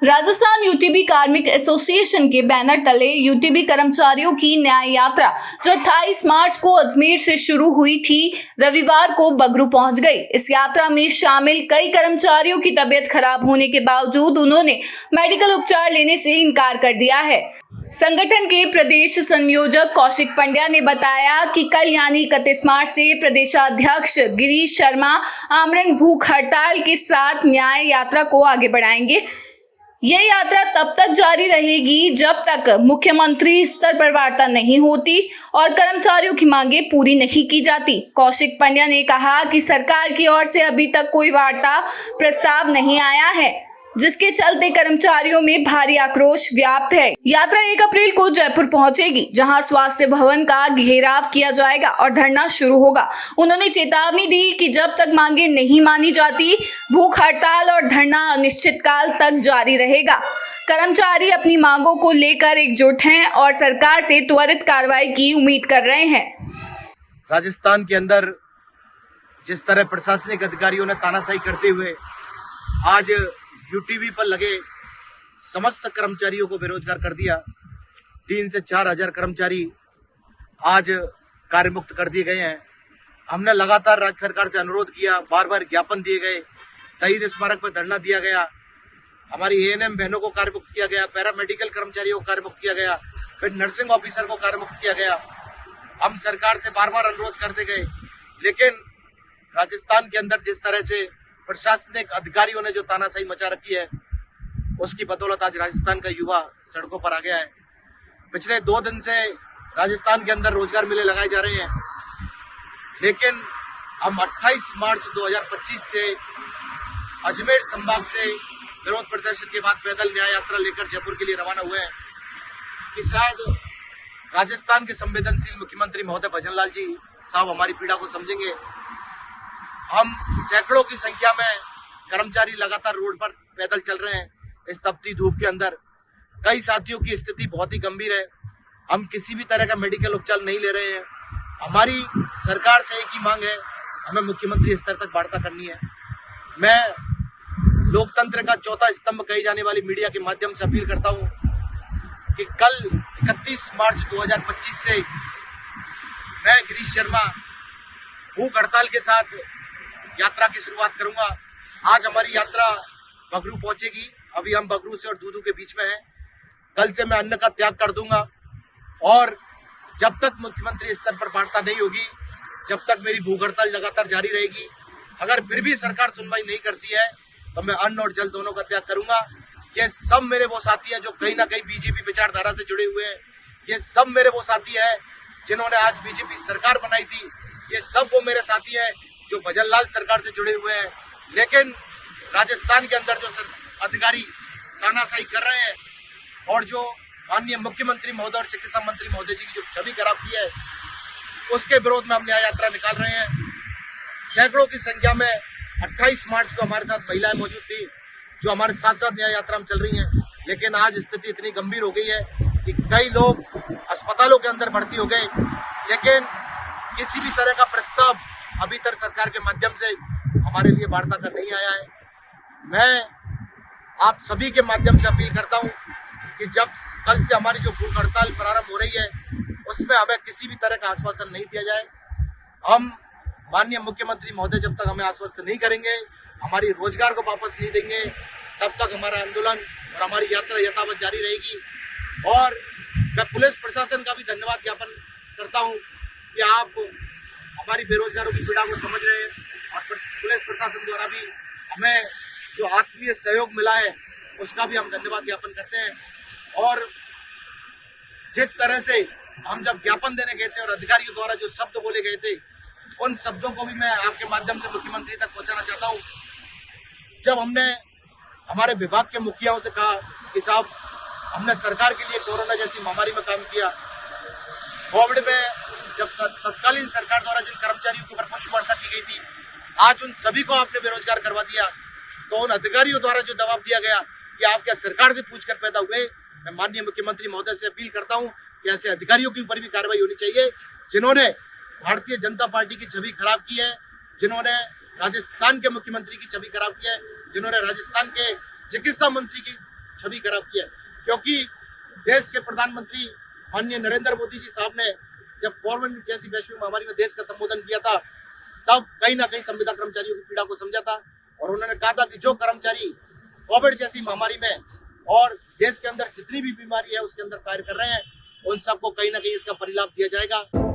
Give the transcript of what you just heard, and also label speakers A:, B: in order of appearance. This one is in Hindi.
A: राजस्थान यूटीबी कार्मिक एसोसिएशन के बैनर तले यूटीबी कर्मचारियों की न्याय यात्रा जो 28 मार्च को अजमेर से शुरू हुई थी, रविवार को बगरू पहुंच गई। इस यात्रा में शामिल कई कर्मचारियों की तबीयत खराब होने के बावजूद उन्होंने मेडिकल उपचार लेने से इनकार कर दिया है। संगठन के प्रदेश संयोजक कौशिक पंड्या ने बताया कि कल यानी 31 मार्च से प्रदेशाध्यक्ष गिरीश शर्मा आमरण भूख हड़ताल के साथ न्याय यात्रा को आगे बढ़ाएंगे। यह यात्रा तब तक जारी रहेगी जब तक मुख्यमंत्री स्तर पर वार्ता नहीं होती और कर्मचारियों की मांगें पूरी नहीं की जाती। कौशिक पंड्या ने कहा कि सरकार की ओर से अभी तक कोई वार्ता प्रस्ताव नहीं आया है, जिसके चलते कर्मचारियों में भारी आक्रोश व्याप्त है। यात्रा 1 अप्रैल को जयपुर पहुंचेगी, जहां स्वास्थ्य भवन का घेराव किया जाएगा और धरना शुरू होगा। उन्होंने चेतावनी दी कि जब तक मांगे नहीं मानी जाती, भूख हड़ताल और धरना अनिश्चितकाल तक जारी रहेगा। कर्मचारी अपनी मांगों को लेकर एकजुट हैं और सरकार से त्वरित कार्रवाई की उम्मीद कर रहे हैं।
B: राजस्थान के अंदर जिस तरह प्रशासनिक अधिकारियों ने तानाशाही करते हुए आज यूटीबी पर लगे समस्त कर्मचारियों को बेरोजगार कर दिया, 3 से 4 हजार कर्मचारी आज कार्य मुक्त कर दिए गए हैं। हमने लगातार राज्य सरकार से अनुरोध किया, बार बार ज्ञापन दिए गए, शहीद स्मारक पर धरना दिया गया, हमारी एएनएम बहनों को कार्य मुक्त किया गया, पैरामेडिकल कर्मचारियों को कार्य मुक्त किया गया, फिर नर्सिंग ऑफिसर को कार्य मुक्त किया गया। हम सरकार से बार बार अनुरोध करते गए, लेकिन राजस्थान के अंदर जिस तरह से प्रशासनिक अधिकारियों ने जो तानाशाही मचा रखी है, उसकी बदौलत आज राजस्थान का युवा सड़कों पर आ गया है। पिछले 2 दिन से राजस्थान के अंदर रोजगार मेले लगाए जा रहे हैं, लेकिन हम 28 मार्च 2025 से अजमेर संभाग से विरोध प्रदर्शन के बाद पैदल न्याय यात्रा लेकर जयपुर के लिए रवाना हुए हैं कि शायद राजस्थान के संवेदनशील मुख्यमंत्री महोदय भजन लाल जी साहब हमारी पीड़ा को समझेंगे। हम सैकड़ों की संख्या में कर्मचारी लगातार रोड पर पैदल चल रहे हैं इस तपती धूप के अंदर। कई साथियों की स्थिति बहुत ही गंभीर है, हम किसी भी तरह का मेडिकल उपचार नहीं ले रहे हैं। हमारी सरकार से एक ही मांग है, हमें मुख्यमंत्री स्तर तक वार्ता करनी है। मैं लोकतंत्र का चौथा स्तंभ कही जाने वाली मीडिया के माध्यम से अपील करता हूं कि कल 31 मार्च 2025 से मैं गिरीश शर्मा भूख हड़ताल के साथ यात्रा की शुरुआत करूंगा। आज हमारी यात्रा बगरू पहुंचेगी, अभी हम बगरू से और दूदू के बीच में हैं। कल से मैं अन्न का त्याग कर दूंगा और जब तक मुख्यमंत्री स्तर पर वार्ता नहीं होगी, जब तक मेरी भूख हड़ताल लगातार जारी रहेगी। अगर फिर भी सरकार सुनवाई नहीं करती है तो मैं अन्न और जल दोनों का त्याग करूंगा। ये सब मेरे वो साथी हैं जो कहीं ना कहीं बीजेपी विचारधारा से जुड़े हुए हैं। ये सब मेरे वो साथी हैं जिन्होंने आज बीजेपी सरकार बनाई थी। ये सब वो मेरे साथी हैं जो भजन लाल सरकार से जुड़े हुए हैं, लेकिन राजस्थान के अंदर जो अधिकारी तानाशाही कर रहे हैं और जो माननीय मुख्यमंत्री महोदय और चिकित्सा मंत्री महोदय जी की जो छवि खराब की है, उसके विरोध में हम न्याय यात्रा निकाल रहे हैं। सैकड़ों की संख्या में 28 मार्च को हमारे साथ महिलाएं मौजूद थी जो हमारे साथ साथ न्याय यात्रा में चल रही हैं, लेकिन आज स्थिति इतनी गंभीर हो गई है कि कई लोग अस्पतालों के अंदर भर्ती हो गए, लेकिन किसी भी तरह का प्रस्ताव अभी तक सरकार के माध्यम से हमारे लिए वार्ता कर नहीं आया है। मैं आप सभी के माध्यम से अपील करता हूं कि जब कल से हमारी जो भूख हड़ताल प्रारंभ हो रही है, उसमें हमें किसी भी तरह का आश्वासन नहीं दिया जाए। हम माननीय मुख्यमंत्री महोदय जब तक हमें आश्वस्त नहीं करेंगे, हमारी रोजगार को वापस नहीं देंगे, तब तक हमारा आंदोलन और हमारी यात्रा यथावत जारी रहेगी। और मैं पुलिस प्रशासन का भी धन्यवाद ज्ञापन करता हूँ कि आप हमारी बेरोजगारों की पीड़ा को समझ रहे हैं और पुलिस प्रशासन द्वारा भी हमें जो आत्मीय सहयोग मिला है उसका भी हम धन्यवाद ज्ञापन करते हैं। और जिस तरह से हम जब ज्ञापन देने गए थे और अधिकारियों द्वारा जो शब्द बोले गए थे, उन शब्दों को भी मैं आपके माध्यम से मुख्यमंत्री तक पहुंचाना चाहता हूं। जब हमने हमारे विभाग के मुखियाओं से कहा कि साहब हमने सरकार के लिए कोरोना जैसी महामारी में काम किया, कोविड में जब तत्कालीन सरकार द्वारा जिन कर्मचारियों के ऊपर पुष्प वर्षा की गई थी, आज उन सभी को आपने बेरोजगार करवा दिया, तो उन अधिकारियों द्वारा जो दबाव दिया गया कि आप क्या सरकार से पूछकर पैदा हुए, मैं माननीय मुख्यमंत्री महोदय से अपील करता हूं कि ऐसे अधिकारियों के ऊपर भी कार्रवाई होनी चाहिए जिन्होंने भारतीय जनता पार्टी की छवि खराब की है, जिन्होंने राजस्थान के मुख्यमंत्री की छवि खराब की है, जिन्होंने राजस्थान के चिकित्सा मंत्री की छवि खराब की है। क्योंकि देश के प्रधानमंत्री माननीय नरेंद्र मोदी जी साहब ने जब कोविड जैसी वैश्विक महामारी में देश का संबोधन किया था, तब कहीं ना कहीं संविदा कर्मचारियों की पीड़ा को समझा था और उन्होंने कहा था कि जो कर्मचारी कोविड जैसी महामारी में और देश के अंदर जितनी भी बीमारी है उसके अंदर कार्य कर रहे हैं, उन सबको कहीं ना कहीं इसका परिलाभ दिया जाएगा।